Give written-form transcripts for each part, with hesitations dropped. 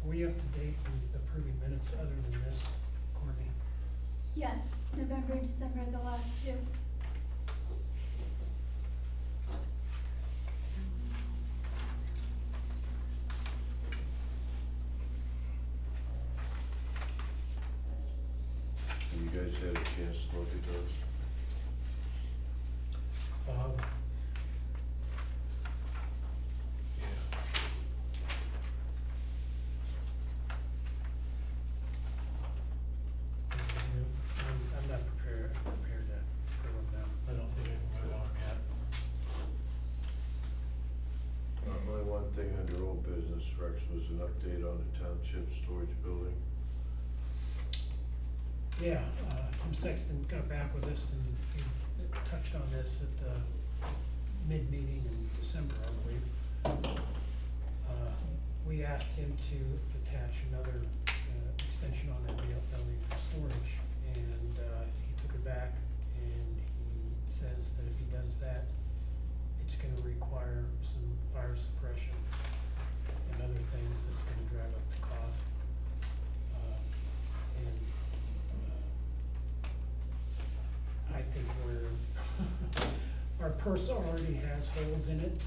Were you up to date in approving minutes other than this, Courtney? Yes, November and December are the last two. Have you guys had a chance to look at those? I'm not prepared to approve them now. I don't think I can move on yet. My one thing under old business, Rex, was an update on the township storage building. Yeah, Tim Sexton got back with us and he touched on this at the mid-meeting in December, I believe. We asked him to attach another extension on that building for storage, and he took it back, and he says that if he does that, it's gonna require some fire suppression and other things that's gonna drive up the cost. And I think our purse already has holes in it.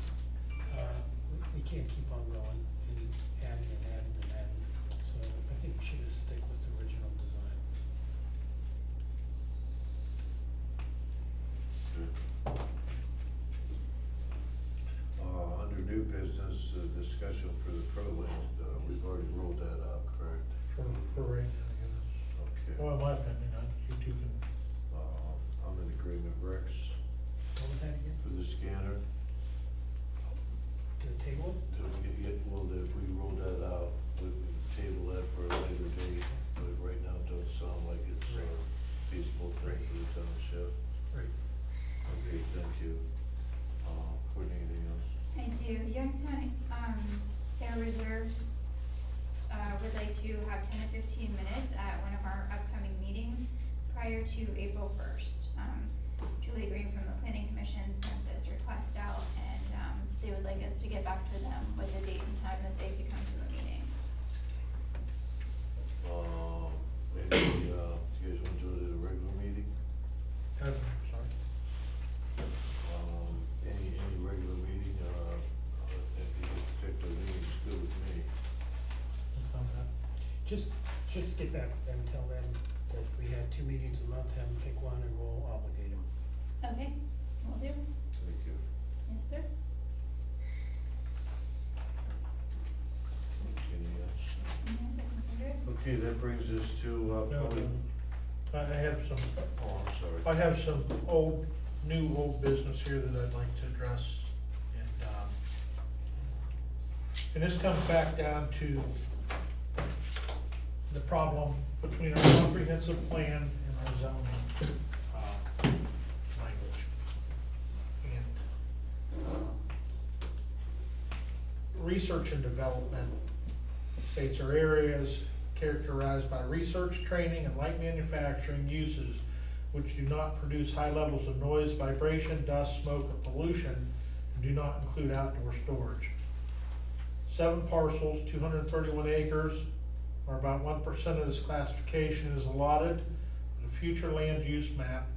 We can't keep on going and adding and adding and adding. So I think we should just stick with the original design. Under new business, discussion for the ProLink, we've already rolled that out, correct? For right now, I guess. Okay. Well, in my opinion, you two can, I'm in agreement, Rex, What was that again? for the scanner. To the table? Well, if we roll that out, we can table that for a later date, but right now it don't sound like it's a Right. feasible thing for the township. Right. Okay, thank you. Courtney, anything else? I do. Youngstown, their reserves, would like to have 10 to 15 minutes at one of our upcoming meetings prior to April 1st. Julie Green from the Planning Commission sent this request out, and they would like us to get back to them with a date and time that they could come to a meeting. Maybe, you guys want to do it at a regular meeting? sorry. Any regular meeting, any particular meeting is good with me. Just get back with them, tell them that we have 2 meetings a month, have them pick one and we'll obligate them. Okay, will do. Thank you. Yes, sir. Anything else? Yeah, that's looking good. Okay, that brings us to, public, I have some, oh, I'm sorry. I have some new old business here that I'd like to address. And this comes back down to the problem between our comprehensive plan and our zoning, language. And, research and development states are areas characterized by research, training, and light manufacturing uses which do not produce high levels of noise, vibration, dust, smoke, or pollution, and do not include outdoor storage. 7 parcels, 231 acres, or about 1% of this classification is allotted in a future land use map.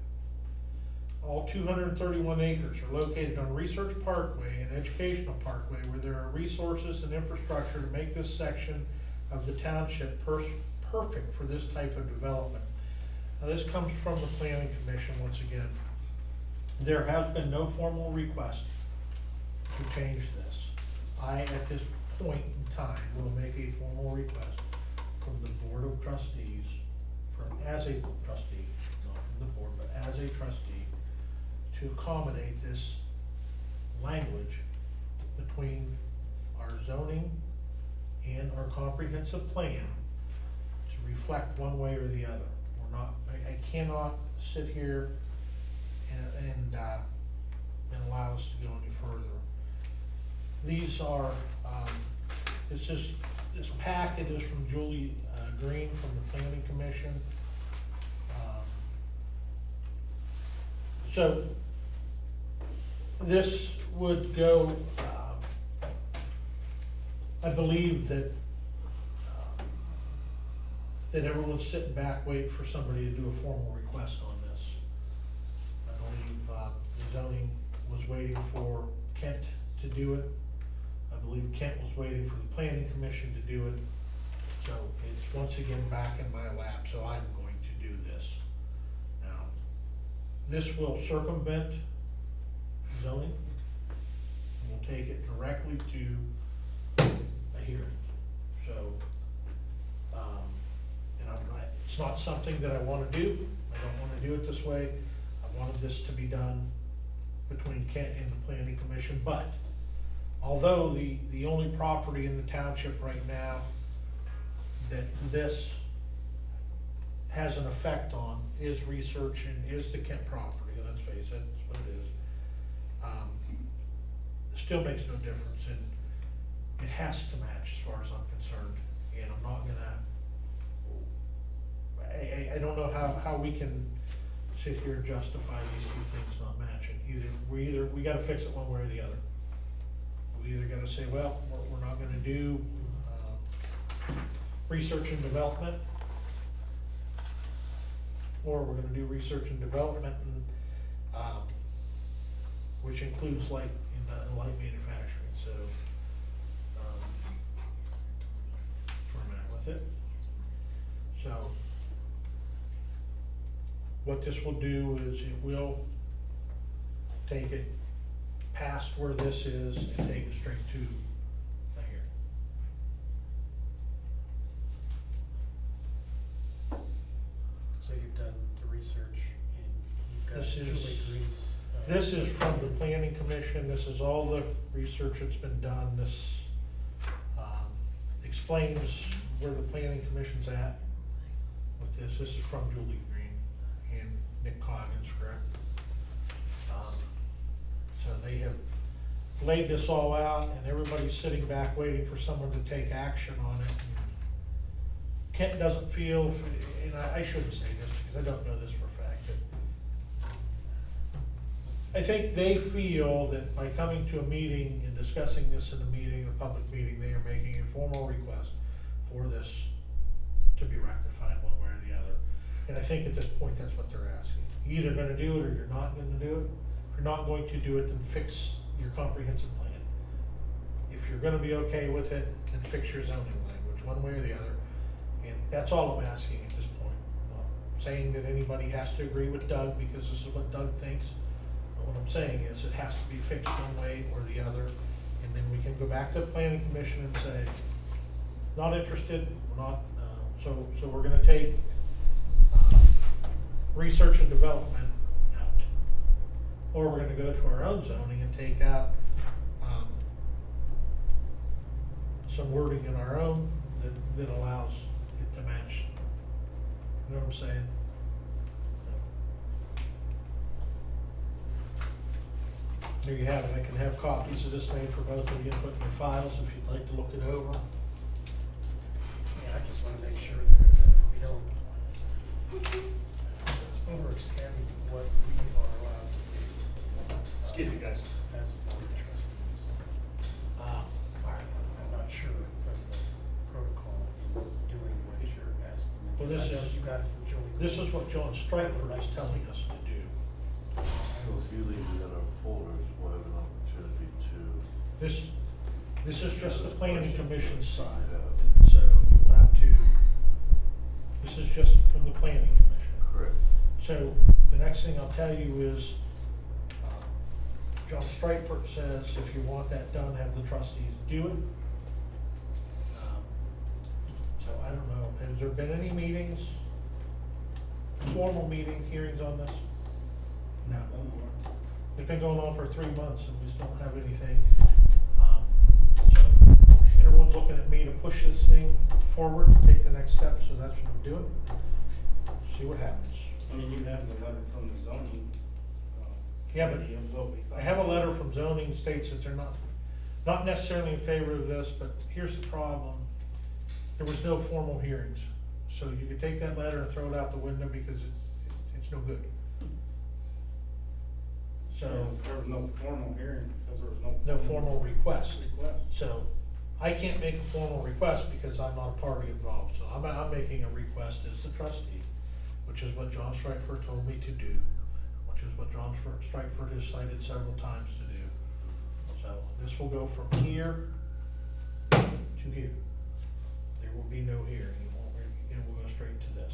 All 231 acres are located on Research Parkway and Educational Parkway, where there are resources and infrastructure to make this section of the township perfect for this type of development. Now, this comes from the Planning Commission once again. There has been no formal request to change this. I, at this point in time, will make a formal request from the Board of Trustees, as a trustee, not from the board, but as a trustee, to accommodate this language between our zoning and our comprehensive plan to reflect one way or the other. We're not, I cannot sit here and allow us to go any further. These are, this packet is from Julie Green from the Planning Commission. So this would go, I believe that that everyone's sitting back waiting for somebody to do a formal request on this. I believe, the zoning was waiting for Kent to do it. I believe Kent was waiting for the planning commission to do it. So it's once again back in my lap, so I'm going to do this. Now, this will circumvent zoning. We'll take it directly to a hearing. So, and it's not something that I wanna do. I don't wanna do it this way. I wanted this to be done between Kent and the planning commission, but although the only property in the township right now that this has an effect on is research and is the Kent property, let's face it, that's what it is. Still makes no difference, and it has to match as far as I'm concerned, and I'm not gonna, I don't know how we can sit here and justify these two things not matching. We gotta fix it one way or the other. We either gotta say, well, we're not gonna do, research and development, or we're gonna do research and development, and, which includes light manufacturing, so, that's where I'm at with it. So, what this will do is it will take it past where this is and take it straight to here. So you've done the research and you've got This is- Julie Green's. This is from the planning commission, this is all the research that's been done, this, explains where the planning commission's at with this is from Julie Green and Nick Coggins, correct? So they have laid this all out, and everybody's sitting back waiting for someone to take action on it. Kent doesn't feel, and I shouldn't say this because I don't know this for a fact, but I think they feel that by coming to a meeting and discussing this in a meeting, a public meeting, they are making a formal request for this to be rectified one way or the other. And I think at this point, that's what they're asking. You're either gonna do it or you're not gonna do it. If you're not going to do it, then fix your comprehensive plan. If you're gonna be okay with it, then fix your zoning language, one way or the other. And that's all I'm asking at this point. I'm not saying that anybody has to agree with Doug because this is what Doug thinks. But what I'm saying is it has to be fixed one way or the other. And then we can go back to the planning commission and say, not interested, we're not, so we're gonna take, research and development out. Or we're gonna go to our own zoning and take out, some wording in our own that allows it to match. You know what I'm saying? There you have it. I can have copies of this made for both of you and put in your files if you'd like to look it over. Yeah, I just wanna make sure that we don't overextend what we are allowed to do. Excuse me, guys. As board of trustees. I'm not sure of the protocol in doing what you're asking. Well, this I know is- you got it from Julie. This is what John Stryker is telling us to do. So if you leave it in our folders, we'll have an opportunity to. This is just the planning commission side. Yeah. So you'll have to, this is just from the planning commission. Correct. So the next thing I'll tell you is, John Stryker says if you want that done, have the trustees do it. So I don't know, has there been any meetings, formal meetings, hearings on this? No. It's been going on for 3 months and we just don't have anything. So everyone's looking at me to push this thing forward, take the next step, so that's what I'm doing. See what happens. I mean, you have the letter from the zoning. Yeah, but committee of what we thought. I have a letter from zoning states that they're not necessarily in favor of this, but here's the problem. There was no formal hearings. So you could take that letter and throw it out the window because it's no good. So, There was no formal hearing because there was no formal request. request. So I can't make a formal request because I'm not a party involved, so I'm making a request as the trustee, which is what John Strikeford told me to do, which is what John Strikeford has cited several times to do. So this will go from here to here. There will be no here anymore, it will go straight to this.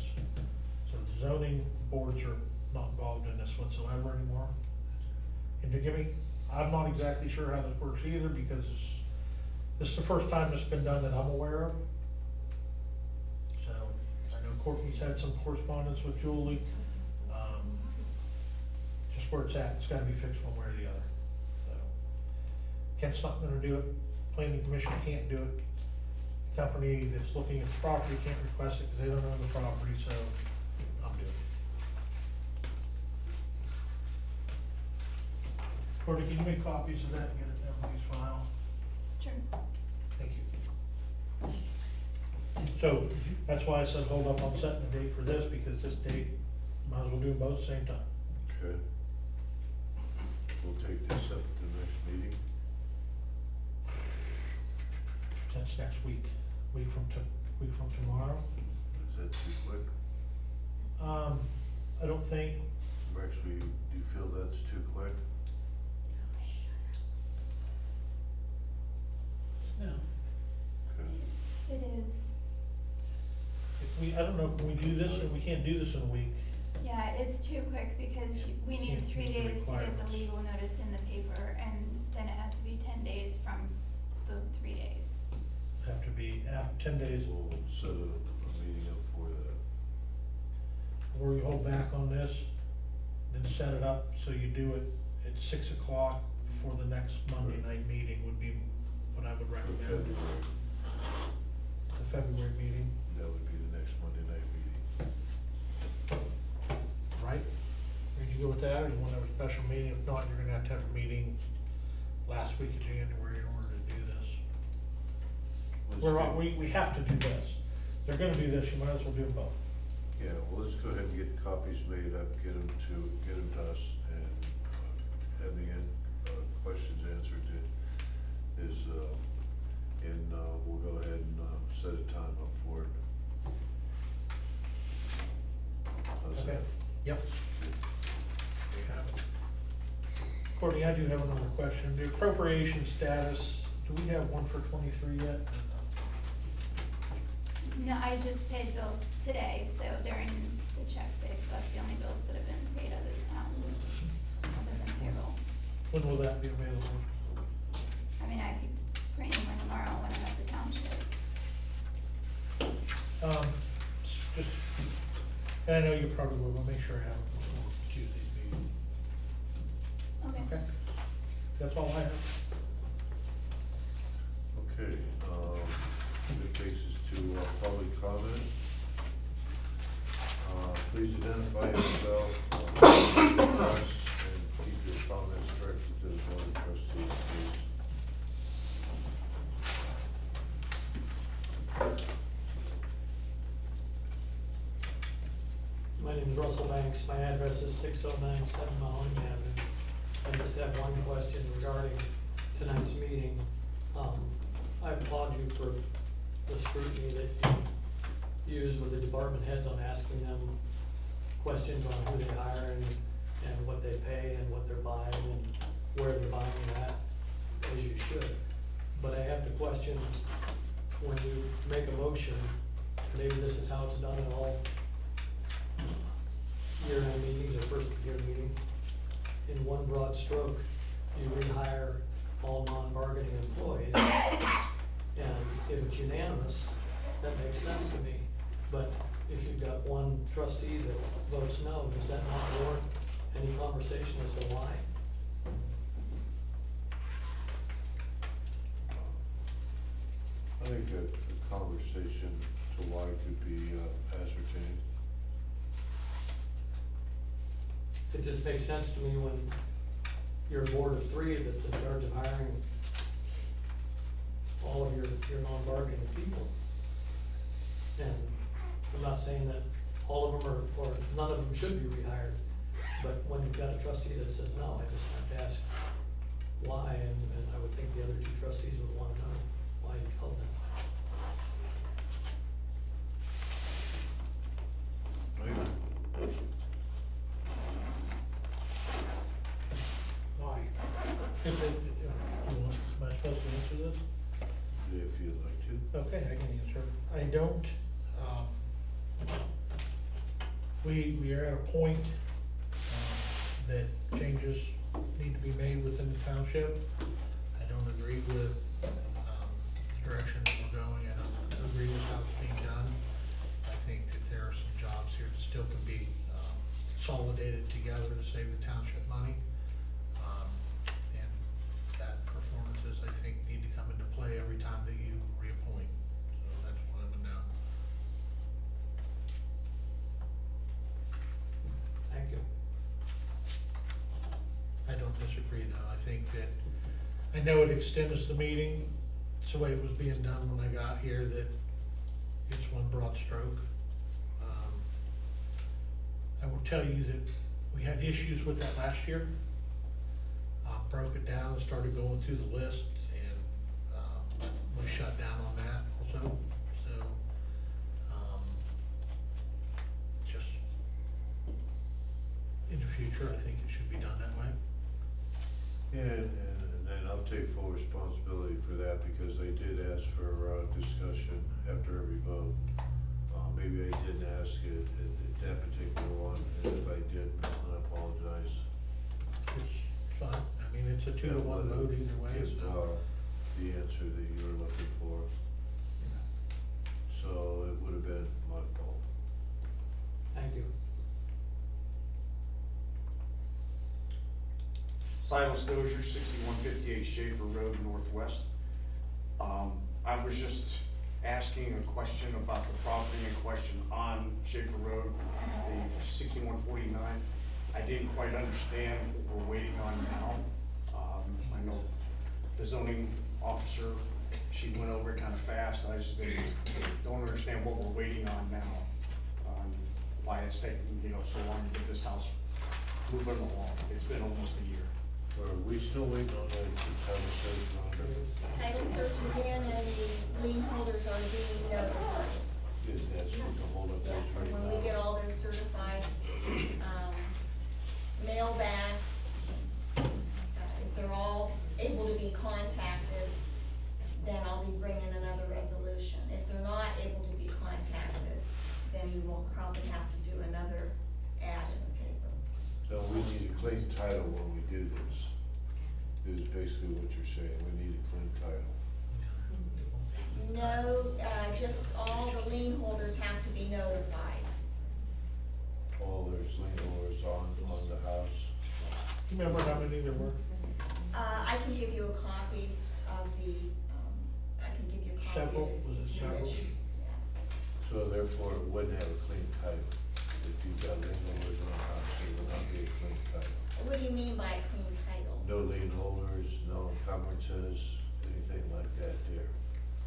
So the zoning boards are not involved in this whatsoever anymore. And forgive me, I'm not exactly sure how this works either, because this is the first time it's been done that I'm aware of. So, I know Courtney's had some correspondence with Julie. Just where it's at, it's gotta be fixed one way or the other, so. Kent's not gonna do it, planning commission can't do it. The company that's looking at the property can't request it, cause they don't own the property, so I'm doing it. Courtney, can you make copies of that and get it in everybody's file? Sure. Thank you. So, that's why I said hold up on setting the date for this, because this date, might as well do them both at the same time. Okay. We'll take this up at the next meeting. That's next week, week from tomorrow. Is that too quick? I don't think, Rex, do you feel that's too quick? No. Okay. It is, I don't know, can we do this, or we can't do this in a week? yeah, it's too quick because we need Can't 3 meet the days to get requirements. the legal notice in the paper, and then it has to be 10 days from the 3 days. Have to be after 10 days, We'll set a meeting up for that. or you hold back on this, then set it up, so you do it at 6 o'clock for the next Monday night meeting would be what I would For recommend. February, The February meeting, that would be the next Monday night meeting. right? Or you go with that, or you want to have a special meeting? If not, you're gonna have a meeting last week of January in order to do this. We have to do this. If they're gonna do this, you might as well do them both. Yeah, well, let's go ahead and get copies made up, get them to us, and have the questions answered and we'll go ahead and set a time up for it. How's Okay. that? Yep. We have it. Courtney, I do have another question. The appropriation status, do we have one for 23 yet? No, I just paid bills today, so they're in the check safe, so that's the only bills that have been paid other than payroll. When will that be available? I mean, I could print you one tomorrow when I'm at the township. Just, and I know you probably will, we'll make sure I have it before Tuesday's meeting. Okay, that's all I have. Okay, that takes us to public comment. Please identify yourself, address, and keep your comments directed to the board of trustees, please. My name is Russell Banks, my address is 6097 Mahoney Avenue. I just have one question regarding tonight's meeting. I applaud you for the scrutiny that you use with the department heads on asking them questions on who they hire and what they pay and what they're buying and where they're buying it at, as you should. But I have to question, when you make a motion, maybe this is how it's done in all year-end meetings or first year meeting, in one broad stroke, you rehire all non-bargaining employees. And if it's unanimous, that makes sense to me. But if you've got one trustee that votes no, does that not warrant any conversation as to why? I think that the conversation to why could be ascertained. It just makes sense to me when you're a board of three that's in charge of hiring all of your non-bargaining people. And I'm not saying that all of them or none of them should be rehired, but when you've got a trustee that says no, I just have to ask why, and I would think the other two trustees would wanna know why you Hold on. Right? Why? Is it, am I supposed to answer this? If you'd like to. Okay, I can answer. I don't, we are at a point, that changes need to be made within the township. I don't agree with, the direction that we're going. I don't agree with how it's being done. I think that there are some jobs here that still can be, consolidated together to save the township money. And that performances, I think, need to come into play every time that you reappoint. So that's one of them now. Thank you. I don't disagree though. I think that, I know it extends the meeting. It's the way it was being done when I got here, that it's one broad stroke. I will tell you that we had issues with that last year. Broke it down and started going through the list, and, we shut down on that also. So, just in the future, I think it should be done that way. Yeah, and then I'll take full responsibility for that because they did ask for, discussion after every vote. Maybe I didn't ask it at that particular one, and if I did, I apologize. It's fine. I mean, it's a 2-to-1 That vote would've either way, given, so. the answer that you were looking for, so it would have been my fault. Thank you. Silas Dozier, 6158 Schaefer Road Northwest. I was just asking a question about the property in question on Schaefer Road, the 6149. I didn't quite understand what we're waiting on now. I know the zoning officer, she went over it kind of fast. I just don't understand what we're waiting on now, why it's taking, so long to get this house moving along. It's been almost a year. Are we still waiting on the title search under? Title search is in and the lien holders are being notified. Is that what the holdup Yeah, is right and now? when we get all this certified, mail back, if they're all able to be contacted, then I'll be bringing another resolution. If they're not able to be contacted, then we will probably have to do another ad in the paper. So we need a clean title when we do this, is basically what you're saying, we need a clean title. No, just all the lien holders have to be notified. All there's lien holders on the house. Remember how many there were? I can give you a copy of the, I can give you a copy of Several? the Was it several? list. Yeah. So therefore, it wouldn't have a clean title. If you've got lien holders on the house, it would not be a clean title. What do you mean by a clean title? No lien holders, no encumbrances, anything like that there.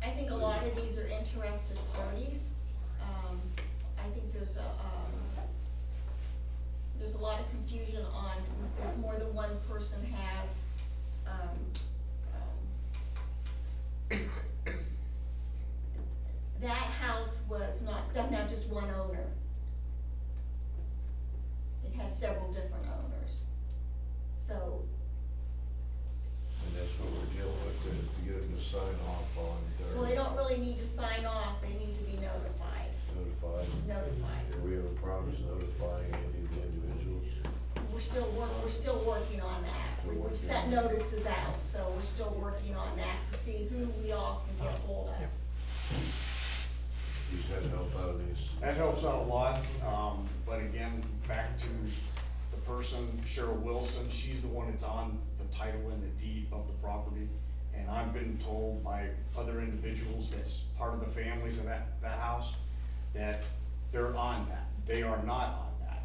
I think a lot of these are interested parties. I think there's a lot of confusion on if more than one person has, that house doesn't have just one owner. It has several different owners. So, And that's what we're dealing with, to get them to sign off on their. well, they don't really need to sign off, they need to be notified. Notified. Do we have a promise notifying any of the individuals? We're still working on that. Still We've working sent on it. notices out, so we're still working on that to see who we all can get hold of. Does that help out these? That helps out a lot, but again, back to the person, Cheryl Wilson, she's the one that's on the title and the deed of the property. And I've been told by other individuals that's part of the families of that house, that they're on that. They are not on that.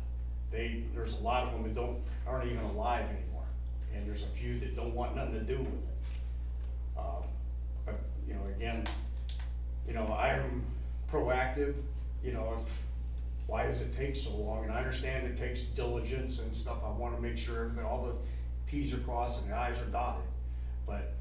There's a lot of them that aren't even alive anymore, and there's a few that don't want nothing to do with it. But, again, I'm proactive, why does it take so long? And I understand it takes diligence and stuff, I wanna make sure everything, all the Ts are crossed and the Is are dotted. But,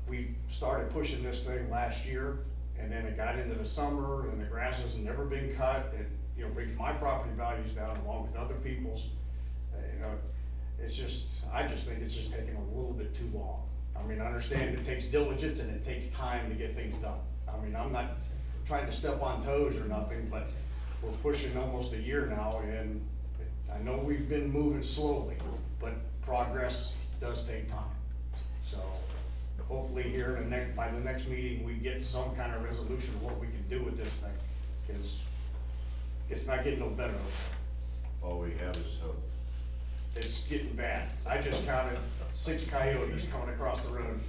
we started pushing this thing last year, and then it got into the summer, and the grass has never been cut. It, you know, brings my property values down along with other people's. You know, it's just, I just think it's just taking a little bit too long. I mean, I understand it takes diligence and it takes time to get things done. I mean, I'm not trying to step on toes or nothing, but we're pushing almost a year now, and I know we've been moving slowly, but progress does take time. So hopefully here in the next, by the next meeting, we get some kind of resolution of what we can do with this thing, because it's not getting no better. All we have is hope. It's getting bad. I just counted 6 coyotes coming across the road,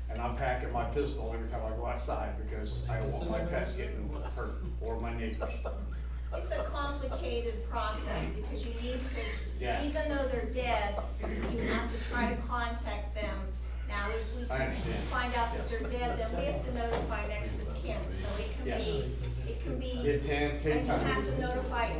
and I'm packing my pistol every time I go outside because I don't want my pets getting hurt or my neighbors. It's a complicated process because you need Yeah. to, even though they're dead, you have to try to contact them. Now, if we I understand. find out that they're dead, then we have to notify next of kin, so Yes. it can be, It can and take you have time. to notify you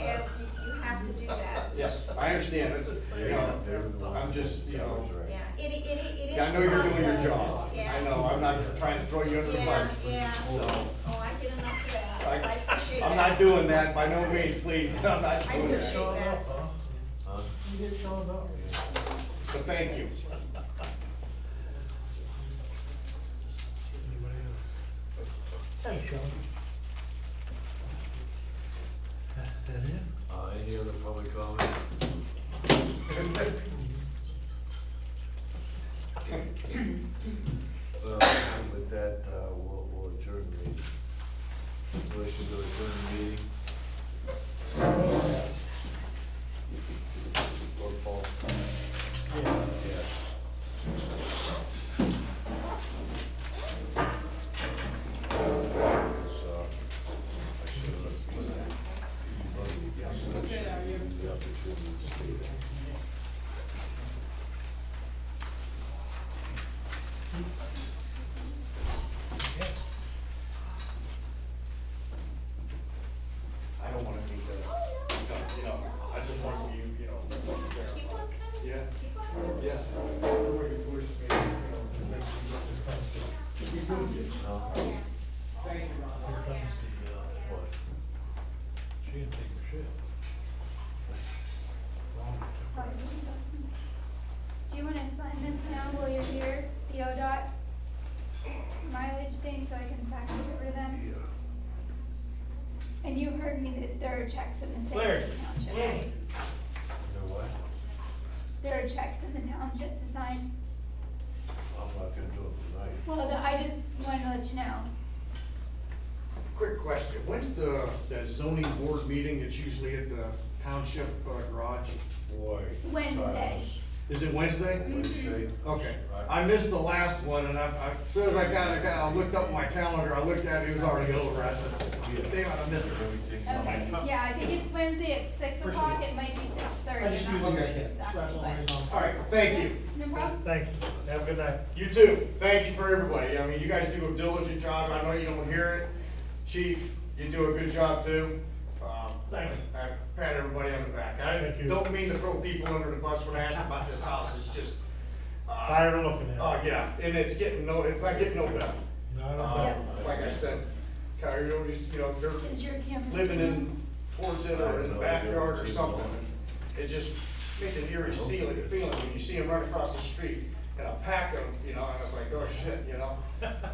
have to do that. Yes, I understand it. You know, I'm just, you know, Yeah, it is I know you're doing your process. job. Yeah. I know, I'm not trying to throw you under the bus. Yeah, So, oh, I get enough of that, I appreciate that. I'm not doing that, by no means, please, I'm not I doing appreciate that. Showing that. up, huh? Huh? You get showing up. But thank you. Anybody else? Thanks, Sean. That it? Any other public comment? Well, with that, we'll adjourn the meeting. Motion to adjourn the meeting. Roll call. Yes. So, I should have put that. You voted against it. The opportunity to see that. I don't wanna meet the, you know, I just want you, you know, Keep on coming. yeah. Keep on coming. Yes. The way you pushed me, you know, to make me look at something. You moved it. Here comes the, What? She didn't take her shit. Wrong. Do you wanna sign this now while you're here, the ODOT mileage thing, so I can fax it over to them? Yeah. And you heard me that there are checks in the Claire. township, Yeah. right? You know what? There are checks in the township to sign. I'm not gonna do it tonight. Well, I just wanted to let you know. Quick question, when's that zoning board meeting that's usually at the township garage? Boy. Wednesday. Is it Wednesday? Wednesday. Okay, I missed the last one, and as soon as I looked up my calendar, I looked at it, it was already over, I said, damn it, I missed it. Everything's Okay, yeah, I think it's Wednesday at 6 o'clock, it might be 6:30. I just I'm usually not get sure hit. exactly, That's the only but- reason All right, thank you. No problem. Thank you. Have a good night. You too. Thank you for everybody. I mean, you guys do a diligent job. I know you don't hear it. Chief, you do a good job too. Thank you. I pat everybody on the back. I Thank you. don't mean to throw people under the bus when I ask about this house. It's just, Tired of looking at it. oh, yeah, and it's not getting no better. Not a Uh, bit. Like I said, coyotes, you know, they're Is your camera? living in, towards it or in the backyard or something. It just makes an eerie feeling when you see them run across the street in a pack of, you know, and it's like, oh shit, you know?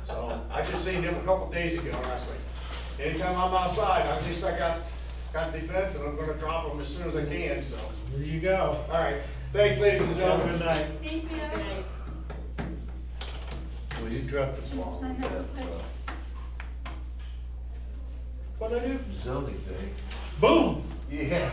So, I just seen them a couple days ago, and I was like, anytime I'm outside, at least I got defense, and I'm gonna drop them as soon as I can, so. There you go. All right, thanks, ladies and Have a gentlemen. good night. Thank you. Well, you dropped the ball Sign with that that, real quick. What'd I do? zoning thing. Boom! Yeah.